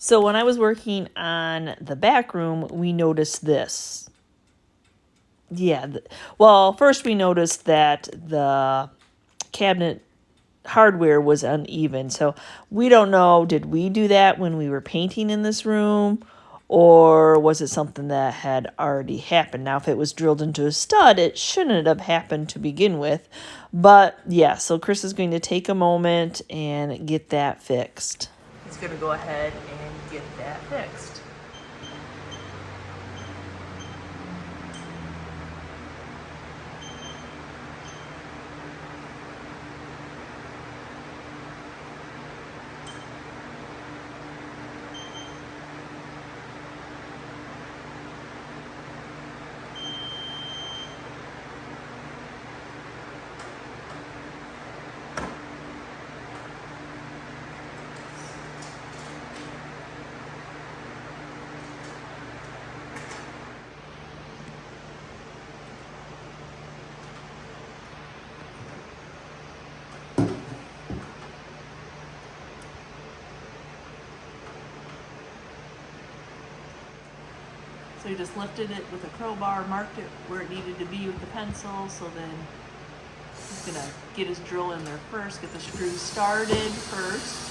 So when I was working on the back room, we noticed this. Yeah, well, first we noticed that the cabinet hardware was uneven. So we don't know, did we do that when we were painting in this room? Or was it something that had already happened? Now, if it was drilled into a stud, it shouldn't have happened to begin with. But yeah, so Chris is going to take a moment and get that fixed. He's going to go ahead and get that fixed. So he just lifted it with a crowbar, marked it where it needed to be with the pencil, so then he's gonna get his drill in there first, get the screws started first.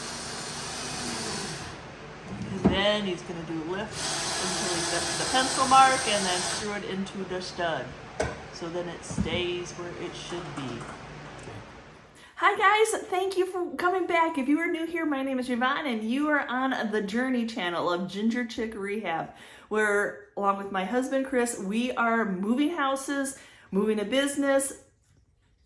And then he's gonna do lift until he gets the pencil mark and then screw it into the stud. So then it stays where it should be. Hi guys, thank you for coming back. If you are new here, my name is Yvonne and you are on the Journey channel of GingerChickRehab, where along with my husband Chris, we are moving houses, moving a business,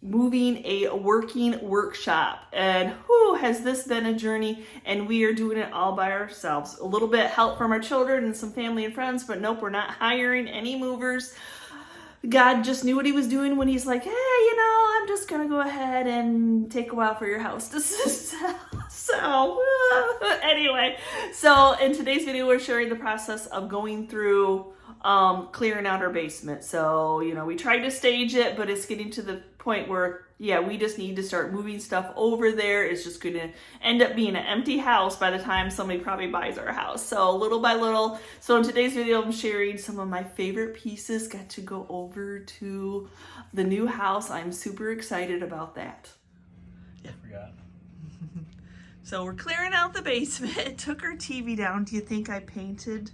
moving a working workshop. And has this been a journey, and we are doing it all by ourselves. A little bit help from our children and some family and friends, but nope, we're not hiring any movers. God just knew what he was doing when he's like, hey, I'm just going to go ahead and take a while for your house to sell. So anyway, so in today's video, we're sharing the process of going through clearing out our basement. So, we tried to stage it, but it's getting to the point where, we just need to start moving stuff over there. It's just going to end up being an empty house by the time somebody probably buys our house. So little by little. So in today's video, I'm sharing some of my favorite pieces. Got to go over to the new house. I'm super excited about that. Yeah, forgot. So we're clearing out the basement. Took our TV down. Do you think I painted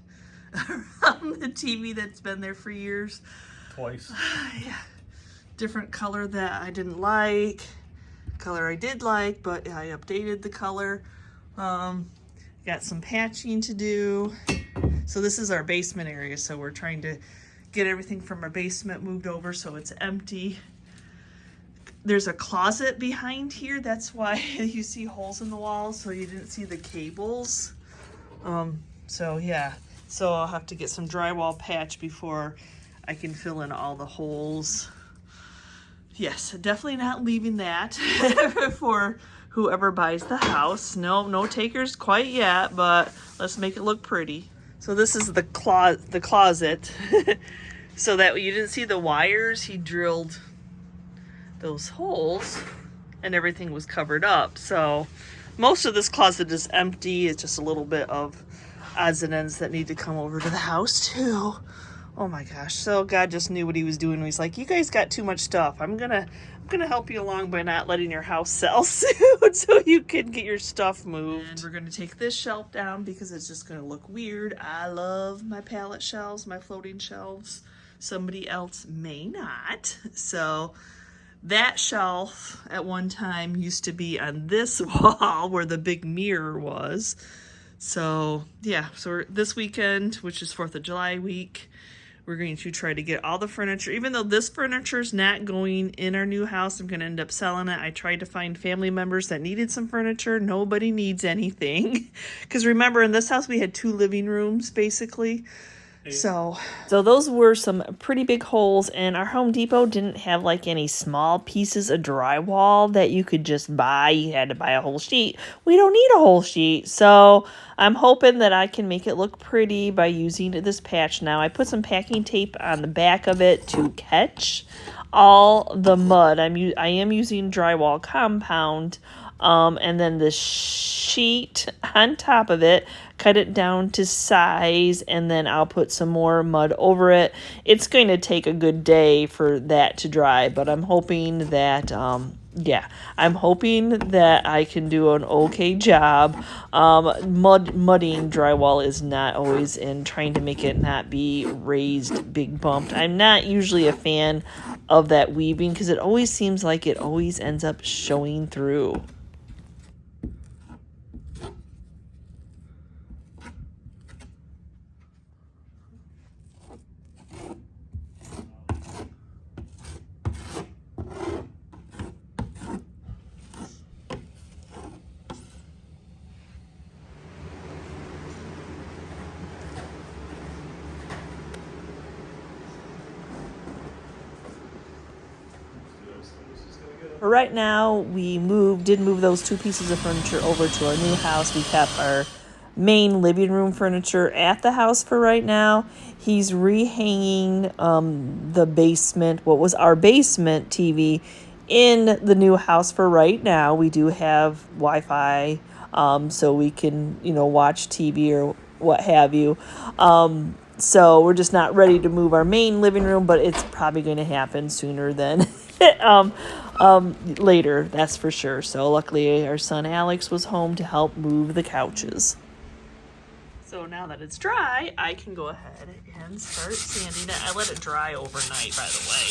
around the TV that's been there for years? Twice. Yeah. Different color that I didn't like, color I did like, but I updated the color. Got some patching to do. So this is our basement area, so we're trying to get everything from our basement moved over so it's empty. There's a closet behind here, that's why you see holes in the walls, so you didn't see the cables. So yeah, so I'll have to get some drywall patch before I can fill in all the holes. Yes, definitely not leaving that for whoever buys the house. No takers quite yet, but let's make it look pretty. So this is the closet. So that you didn't see the wires, he drilled those holes and everything was covered up. So most of this closet is empty. It's just a little bit of odds and ends that need to come over to the house too. Oh my gosh. So God just knew what he was doing. He's like, you guys got too much stuff. I'm gonna help you along by not letting your house sell soon so you can get your stuff moved. And we're gonna take this shelf down because it's just gonna look weird. I love my pallet shelves, my floating shelves. Somebody else may not. So that shelf at one time used to be on this wall where the big mirror was. So yeah, so this weekend, which is 4th of July week, we're going to try to get all the furniture. Even though this furniture is not going in our new house, I'm going to end up selling it. I tried to find family members that needed some furniture. Nobody needs anything. Because remember, in this house, we had 2 living rooms, basically. So those were some pretty big holes, and our Home Depot didn't have like any small pieces of drywall that you could just buy. You had to buy a whole sheet. We don't need a whole sheet. So I'm hoping that I can make it look pretty by using this patch now. I put some packing tape on the back of it to catch all the mud. I am using drywall compound. And then the sheet on top of it cut it down to size, and then I'll put some more mud over it. It's going to take a good day for that to dry, but I'm hoping that, yeah, I'm hoping that I can do an okay job. Mudding drywall is not always, in trying to make it not be raised, big bumped. I'm not usually a fan of that weaving because it always seems like it always ends up showing through. Right now, we did move those 2 pieces of furniture over to our new house. We kept our main living room furniture at the house for right now. He's rehanging the basement, what was our basement TV, in the new house for right now. We do have Wi-Fi, so we can, watch TV or what have you. So we're just not ready to move our main living room, but it's probably going to happen sooner than later, that's for sure. So luckily our son Alex was home to help move the couches. So now that it's dry, I can go ahead and start sanding it. I let it dry overnight, by the way.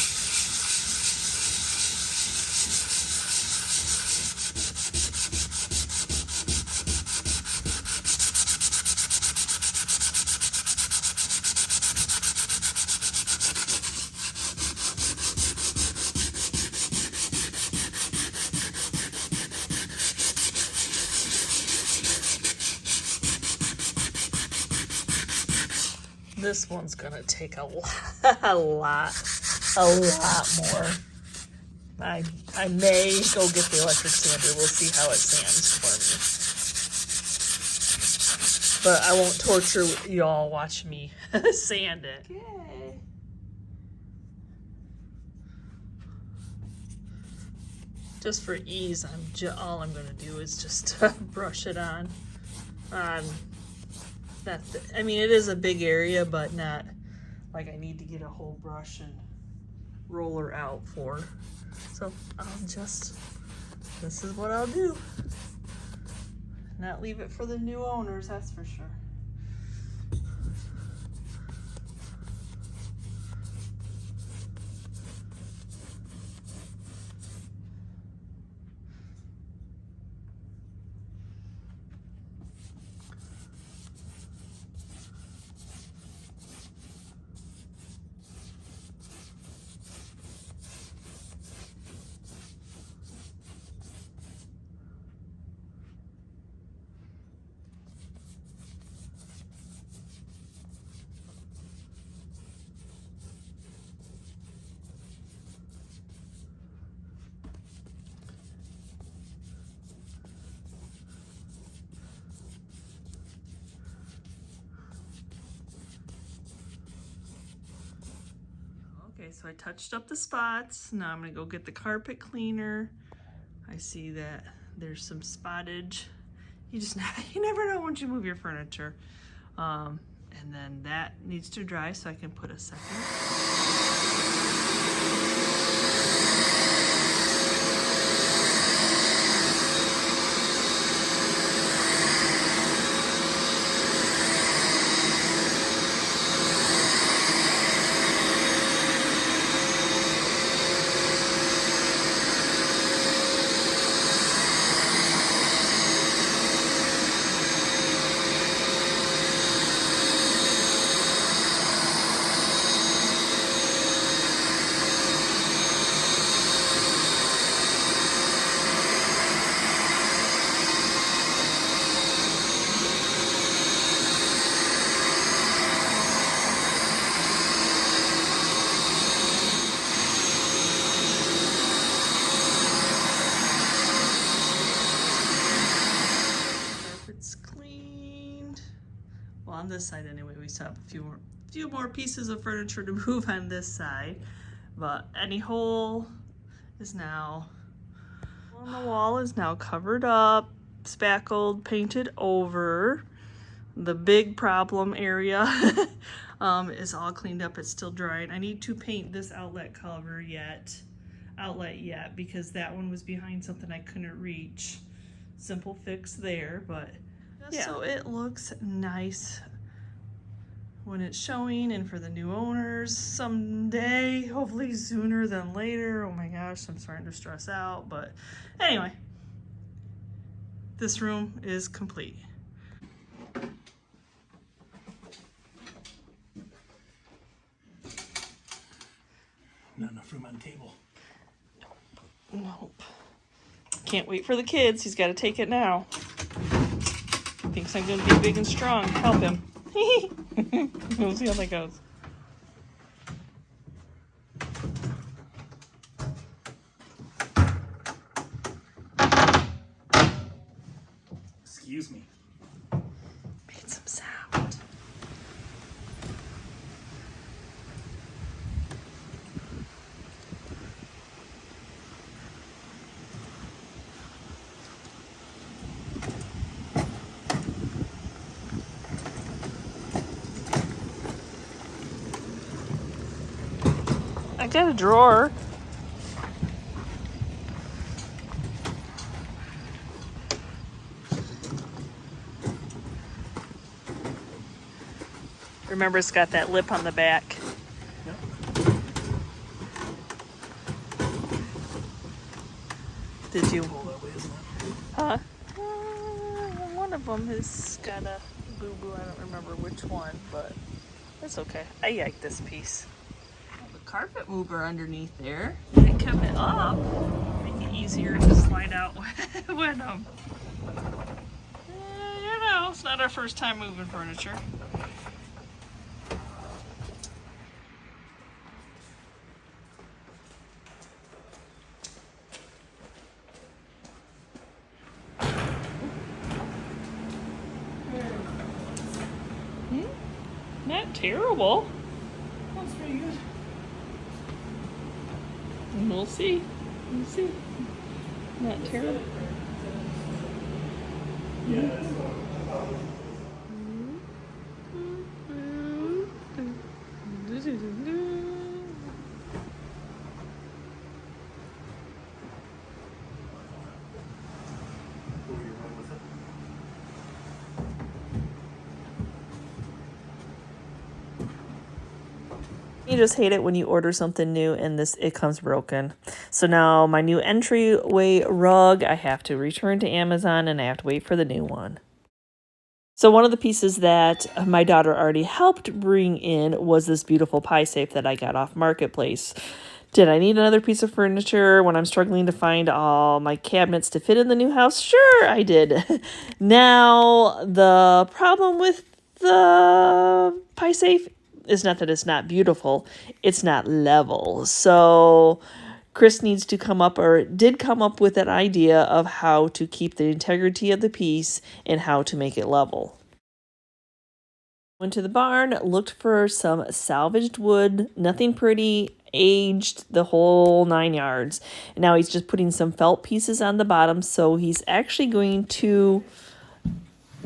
This one's gonna take a lot more. I may go get the electric sander. We'll see how it sands for me. But I won't torture y'all watch me sand it. Okay. Just for ease, all I'm gonna do is just brush it on. I mean, it is a big area, but not like I need to get a whole brush and roller out for. So this is what I'll do. Not leave it for the new owners, that's for sure. Okay, so I touched up the spots. Now I'm gonna go get the carpet cleaner. I see that there's some spottage. You never know once you move your furniture. And then that needs to dry so I can put a second. On this side anyway, we still have a few more pieces of furniture to move on this side, but any hole is now on the wall is now covered up, spackled, painted over. The big problem area is all cleaned up. It's still drying. I need to paint this outlet yet because that one was behind something I couldn't reach. Simple fix there, but yeah. So it looks nice when it's showing, and for the new owners someday, hopefully sooner than later. Oh my gosh, I'm starting to stress out, but anyway, this room is complete. Not enough room on the table. Nope. Can't wait for the kids. He's got to take it now. Thinks I'm going to be big and strong. Help him. We'll see how that goes. Excuse me. Made some sound. I got a drawer. Remember, it's got that lip on the back. Yep. Did you? Pull that way, isn't it? Huh? One of them has got a boo-boo. I don't remember which one, but it's okay. I like this piece. The carpet mover underneath there. I kept it up. Make it easier to slide out when you know, it's not our first time moving furniture. Not terrible. That's pretty good. We'll see. We'll see. Not terrible. Yeah. You just hate it when you order something new and it comes broken. So now my new entryway rug, I have to return to Amazon and I have to wait for the new one. So one of the pieces that my daughter already helped bring in was this beautiful pie safe that I got off Marketplace. Did I need another piece of furniture when I'm struggling to find all my cabinets to fit in the new house? Sure, I did. Now, the problem with the pie safe is not that it's not beautiful, it's not level. So Chris needs to come up, or did come up with an idea of how to keep the integrity of the piece and how to make it level. Went to the barn, looked for some salvaged wood, nothing pretty, aged, the whole 9 yards. And now he's just putting some felt pieces on the bottom, so he's actually going to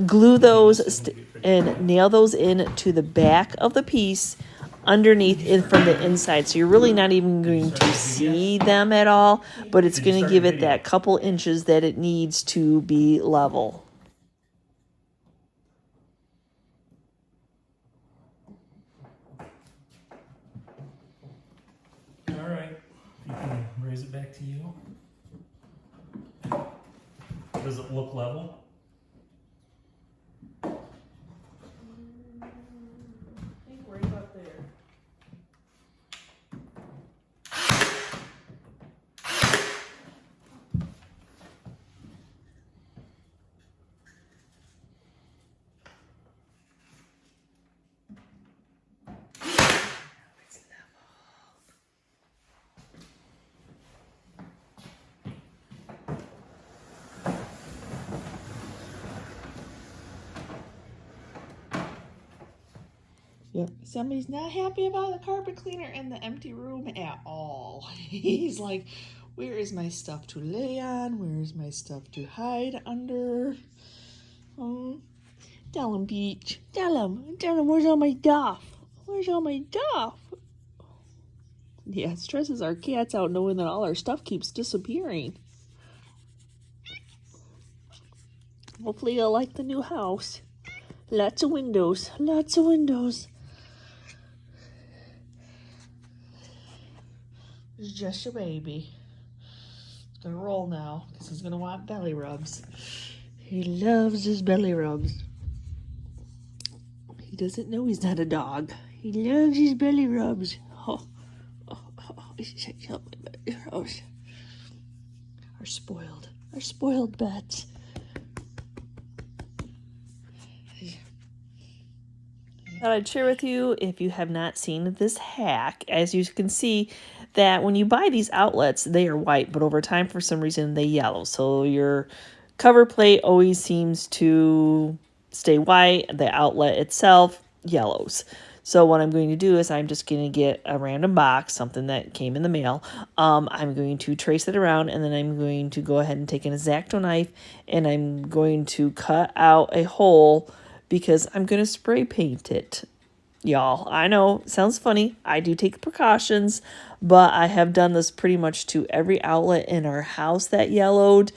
glue those and nail those in to the back of the piece underneath and from the inside. So you're really not even going to see them at all, but it's going to give it that couple inches that it needs to be level. All right. You can raise it back to you. Does it look level? Yep. Somebody's not happy about the carpet cleaner in the empty room at all. He's like, where is my stuff to lay on? Where is my stuff to hide under? Tell him, Peach. Tell him, where's all my stuff? Where's all my stuff? Yeah, it stresses our cats out knowing that all our stuff keeps disappearing. Hopefully you'll like the new house. Lots of windows. Lots of windows. It's just a baby. It's gonna roll now because he's gonna want belly rubs. He loves his belly rubs. He doesn't know he's not a dog. He loves his belly rubs. Oh, he's such a belly rubs. Our spoiled pets. Thought I'd share with you, if you have not seen this hack, as you can see that when you buy these outlets, they are white, but over time, for some reason, they yellow. So your cover plate always seems to stay white. The outlet itself yellows. So what I'm going to do is I'm just going to get a random box, something that came in the mail. I'm going to trace it around, and then I'm going to go ahead and take an X-Acto knife, and I'm going to cut out a hole because I'm going to spray paint it. Y'all, I know, sounds funny. I do take precautions, but I have done this pretty much to every outlet in our house that yellowed,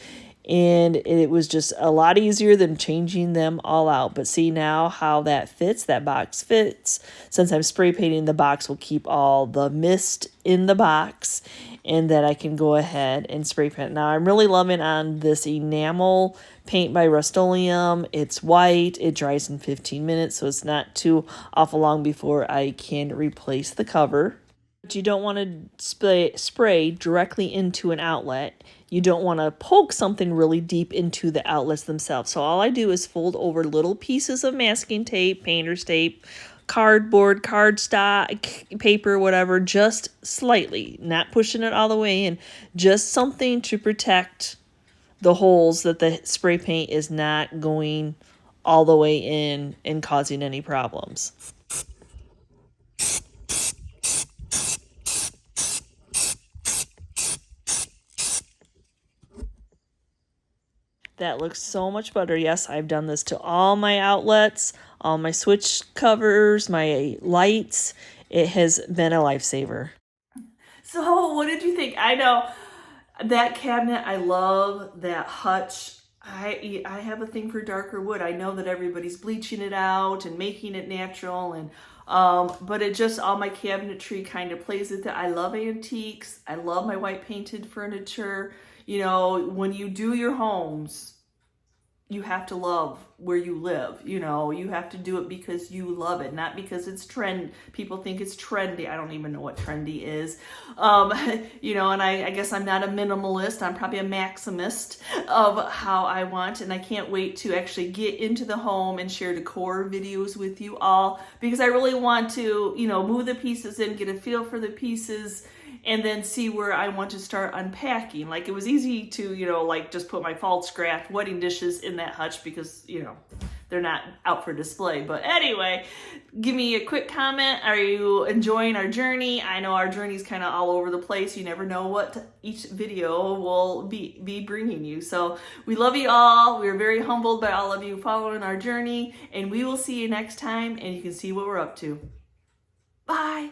and it was just a lot easier than changing them all out. But see now how that fits, that box fits. Since I'm spray painting, the box will keep all the mist in the box, and that I can go ahead and spray paint. Now I'm really loving on this enamel paint by Rust-Oleum. It's white, it dries in 15 minutes, so it's not too awful long before I can replace the cover. But you don't want to spray directly into an outlet. You don't want to poke something really deep into the outlets themselves. So all I do is fold over little pieces of masking tape, painter's tape, cardboard, cardstock, paper, whatever, just slightly, not pushing it all the way in, just something to protect the holes that the spray paint is not going all the way in and causing any problems. That looks so much better. Yes, I've done this to all my outlets, all my switch covers, my lights. It has been a lifesaver. So what did you think? I know that cabinet, I love that hutch. I have a thing for darker wood. I know that everybody's bleaching it out and making it natural, and but it just, all my cabinetry kind of plays with it. I love antiques. I love my white painted furniture. You know, when you do your homes, you have to love where you live. You know, you have to do it because you love it, not because it's trend. People think it's trendy. I don't even know what trendy is. You know, and I guess I'm not a minimalist. I'm probably a maximist of how I want, and I can't wait to actually get into the home and share decor videos with you all, because I really want to, you know, move the pieces in, get a feel for the pieces, and then see where I want to start unpacking. Like, it was easy to, you know, like just put my fall scratch wedding dishes in that hutch because, you know, they're not out for display. But anyway, give me a quick comment. Are you enjoying our journey? I know our journey is kind of all over the place. You never know what each video will be bringing you. So we love you all. We're very humbled by all of you following our journey, and we will see you next time, and you can see what we're up to. Bye.